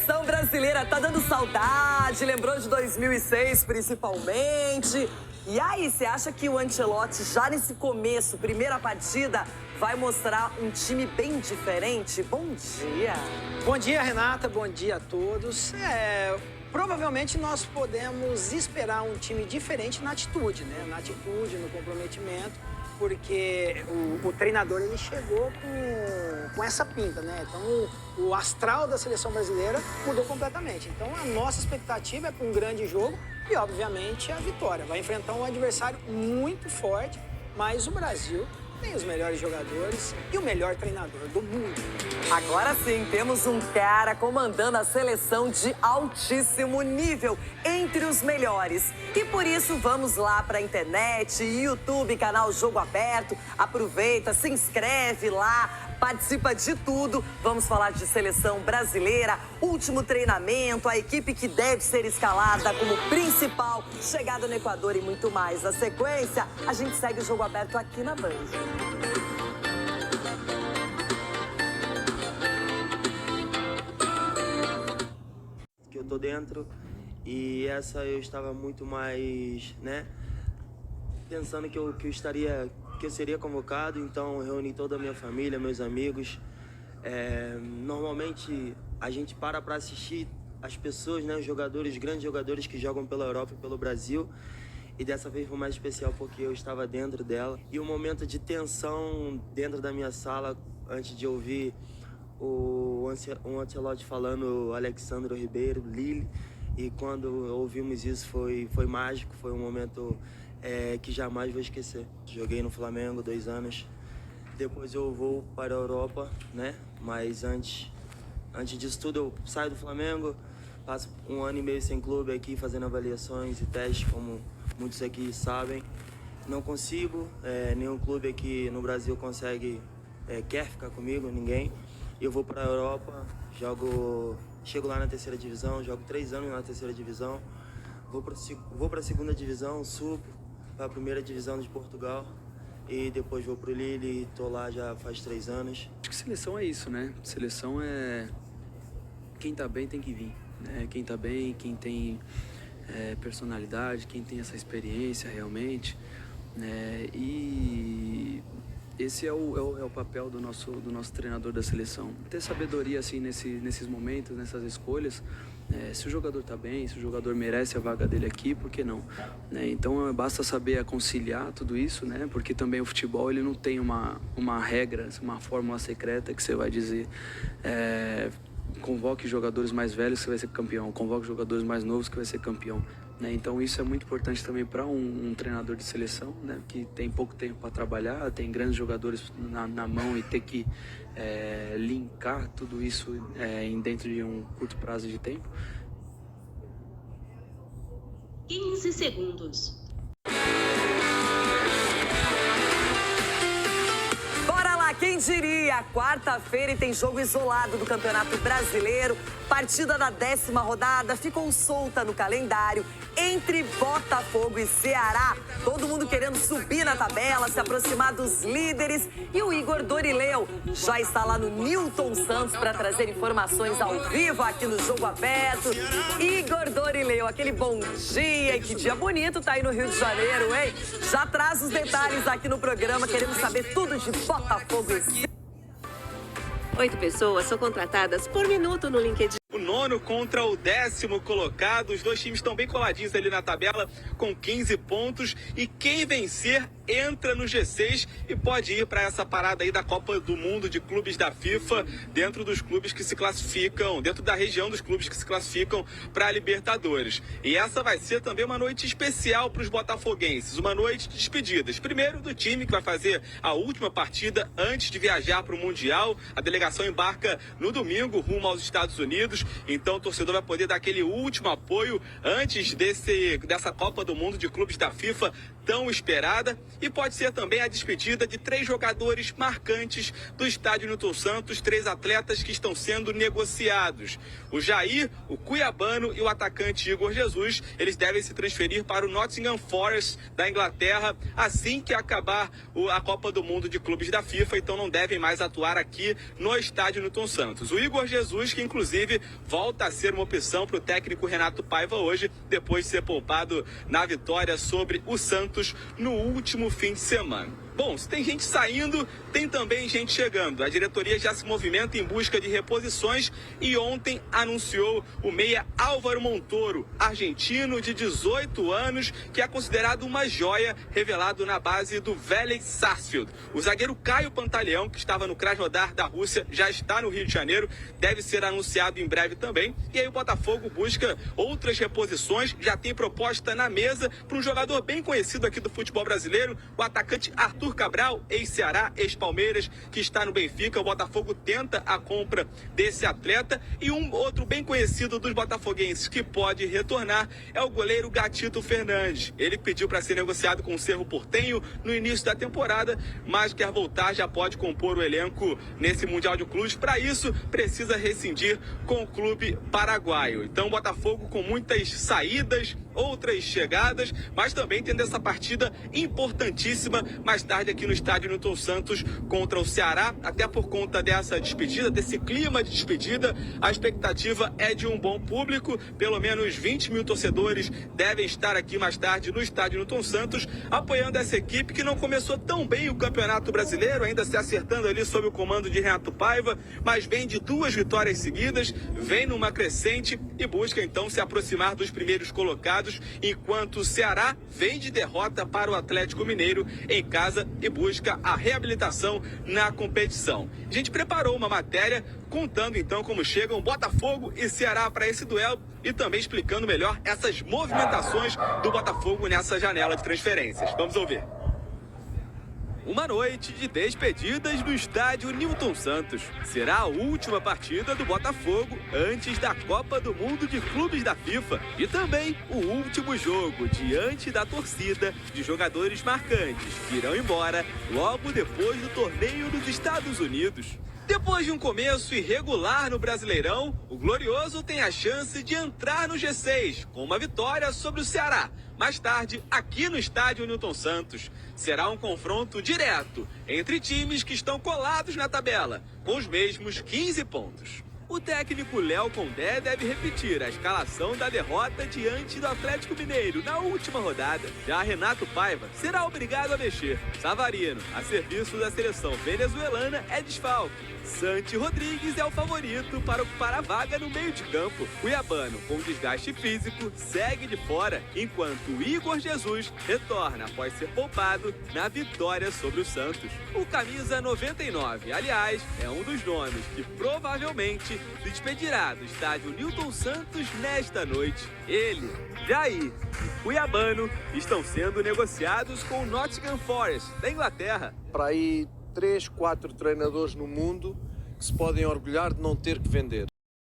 Seleção brasileira tá dando saudade, lembrou de 2006 principalmente. E aí, você acha que o Ancelotti, já nesse começo, primeira partida, vai mostrar um time bem diferente? Bom dia! Bom dia, Renata. Bom dia a todos. Provavelmente nós podemos esperar um time diferente na atitude, né? Na atitude, no comprometimento, porque o treinador ele chegou com essa pinta, né? Então o astral da seleção brasileira mudou completamente. Então a nossa expectativa é para um grande jogo e, obviamente, a vitória. Vai enfrentar um adversário muito forte, mas o Brasil tem os melhores jogadores e o melhor treinador do mundo. Agora sim, temos um cara comandando a seleção de altíssimo nível, entre os melhores. E por isso vamos lá para a internet, YouTube, canal Jogo Aberto. Aproveita, se inscreve lá, participa de tudo. Vamos falar de seleção brasileira, último treinamento, a equipe que deve ser escalada como principal, chegada no Equador e muito mais. Na sequência, a gente segue o Jogo Aberto aqui na Band. Que eu tô dentro e essa eu estava muito mais, né, pensando que eu seria convocado, então eu reuni toda a minha família, meus amigos. Normalmente a gente para assistir as pessoas, né, os jogadores, grandes jogadores que jogam pela Europa e pelo Brasil. E dessa vez foi mais especial porque eu estava dentro dela. E um momento de tensão dentro da minha sala, antes de ouvir o Ancelotti falando Alexandre Ribeiro, Lille. E quando ouvimos isso foi mágico, foi um momento que jamais vou esquecer. Joguei no Flamengo 2 anos, depois eu vou para a Europa, né? Mas antes disso tudo eu saio do Flamengo, passo 1 ano e meio sem clube aqui, fazendo avaliações e testes, como muitos aqui sabem. Não consigo, nenhum clube aqui no Brasil quer ficar comigo, ninguém. Eu vou para a Europa, chego lá na 3ª divisão, jogo 3 anos na 3ª divisão, vou para a 2ª divisão, subo para a 1ª divisão de Portugal e depois vou para o Lille e tô lá já faz 3 anos. Acho que seleção é isso, né? Seleção é quem tá bem tem que vir, né? Quem tá bem, quem tem personalidade, quem tem essa experiência realmente, né? E esse é o papel do nosso treinador da seleção. Ter sabedoria assim nesses momentos, nessas escolhas. Se o jogador está bem, se o jogador merece a vaga dele aqui, por que não? Né? Então basta saber conciliar tudo isso, né? Porque também o futebol ele não tem uma regra, uma fórmula secreta que você vai dizer convoque jogadores mais velhos que você vai ser campeão, convoque jogadores mais novos que vai ser campeão. Né? Então isso é muito importante também para um treinador de seleção, né? Que tem pouco tempo para trabalhar, tem grandes jogadores na mão e ter que linkar tudo isso dentro de um curto prazo de tempo. 15 segundos. Quem diria? Quarta-feira e tem jogo isolado do Campeonato Brasileiro. Partida da 10ª rodada ficou solta no calendário entre Botafogo e Ceará. Todo mundo querendo subir na tabela, se aproximar dos líderes. E o Igor Dorileu já está lá no Newton Santos para trazer informações ao vivo aqui no Jogo Aberto. Igor Dorileu, aquele bom dia, que dia bonito tá aí no Rio de Janeiro, hein? Já traz os detalhes aqui no programa, queremos saber tudo de Botafogo. 8 pessoas são contratadas por minuto no LinkedIn. O 9º contra o 10º colocado. Os dois times estão bem coladinhos ali na tabela com 15 pontos. E quem vencer entra no G6 e pode ir para essa parada aí da Copa do Mundo de clubes da FIFA, dentro dos clubes que se classificam, dentro da região dos clubes que se classificam para a Libertadores. E essa vai ser também uma noite especial para os botafoguenses, uma noite de despedidas. Primeiro do time que vai fazer a última partida antes de viajar para o Mundial. A delegação embarca no domingo rumo aos Estados Unidos. Então o torcedor vai poder dar aquele último apoio antes dessa Copa do Mundo de clubes da FIFA tão esperada. E pode ser também a despedida de 3 jogadores marcantes do estádio Newton Santos, 3 atletas que estão sendo negociados. O Jair, o cuiabano e o atacante Igor Jesus, eles devem se transferir para o Nottingham Forest da Inglaterra assim que acabar a Copa do Mundo de clubes da FIFA, então não devem mais atuar aqui no estádio Newton Santos. O Igor Jesus, que inclusive volta a ser uma opção para o técnico Renato Paiva hoje, depois de ser poupado na vitória sobre o Santos no último fim de semana. Bom, se tem gente saindo, tem também gente chegando. A diretoria já se movimenta em busca de reposições e ontem anunciou o meia Álvaro Montoro, argentino de 18 anos, que é considerado uma joia, revelado na base do Vélez Sarsfield. O zagueiro Caio Pantaleão, que estava no Krasnodar da Rússia, já está no Rio de Janeiro, deve ser anunciado em breve também. E aí o Botafogo busca outras reposições, já tem proposta na mesa para um jogador bem conhecido aqui do futebol brasileiro, o atacante Arthur Cabral, ex-Ceará, ex-Palmeiras, que está no Benfica. O Botafogo tenta a compra desse atleta. E um outro bem conhecido dos botafoguenses que pode retornar é o goleiro Gatito Fernandes. Ele pediu para ser negociado com o Cerro Porteño no início da temporada, mas quer voltar, já pode compor o elenco nesse Mundial de Clubes. Para isso, precisa rescindir com o clube paraguaio. Então, o Botafogo com muitas saídas, outras chegadas, mas também tendo essa partida importantíssima mais tarde aqui no estádio Newton Santos contra o Ceará, até por conta dessa despedida, desse clima de despedida. A expectativa é de um bom público, pelo menos 20 mil torcedores devem estar aqui mais tarde no estádio Newton Santos, apoiando essa equipe que não começou tão bem o Campeonato Brasileiro, ainda se acertando ali sob o comando de Renato Paiva, mas vem de 2 vitórias seguidas, vem numa crescente e busca então se aproximar dos primeiros colocados, enquanto o Ceará vem de derrota para o Atlético Mineiro em casa e busca a reabilitação na competição. A gente preparou uma matéria contando então como chegam Botafogo e Ceará para esse duelo e também explicando melhor essas movimentações do Botafogo nessa janela de transferências. Vamos ouvir. Uma noite de despedidas no estádio Newton Santos. Será a última partida do Botafogo antes da Copa do Mundo de Clubes da FIFA. E também o último jogo diante da torcida de jogadores marcantes que irão embora logo depois do torneio dos Estados Unidos. Depois de um começo irregular no Brasileirão, o Glorioso tem a chance de entrar no G6 com uma vitória sobre o Ceará. Mais tarde, aqui no estádio Newton Santos, será um confronto direto entre times que estão colados na tabela, com os mesmos 15 pontos. O técnico Léo Condé deve repetir a escalação da derrota diante do Atlético Mineiro na última rodada. Já Renato Paiva será obrigado a mexer. Savarino, a serviço da seleção venezuelana, é desfalque. Santi Rodrigues é o favorito para ocupar a vaga no meio de campo. Cuiabano, com desgaste físico, segue de fora, enquanto Igor Jesus retorna após ser poupado na vitória sobre o Santos. O camisa 99, aliás, é um dos nomes que provavelmente se despedirá do estádio Newton Santos nesta noite. Ele, Jair e Cuiabano estão sendo negociados com o Nottingham Forest, da Inglaterra. Para aí 3, 4 treinadores no mundo que se podem orgulhar de não ter que vender.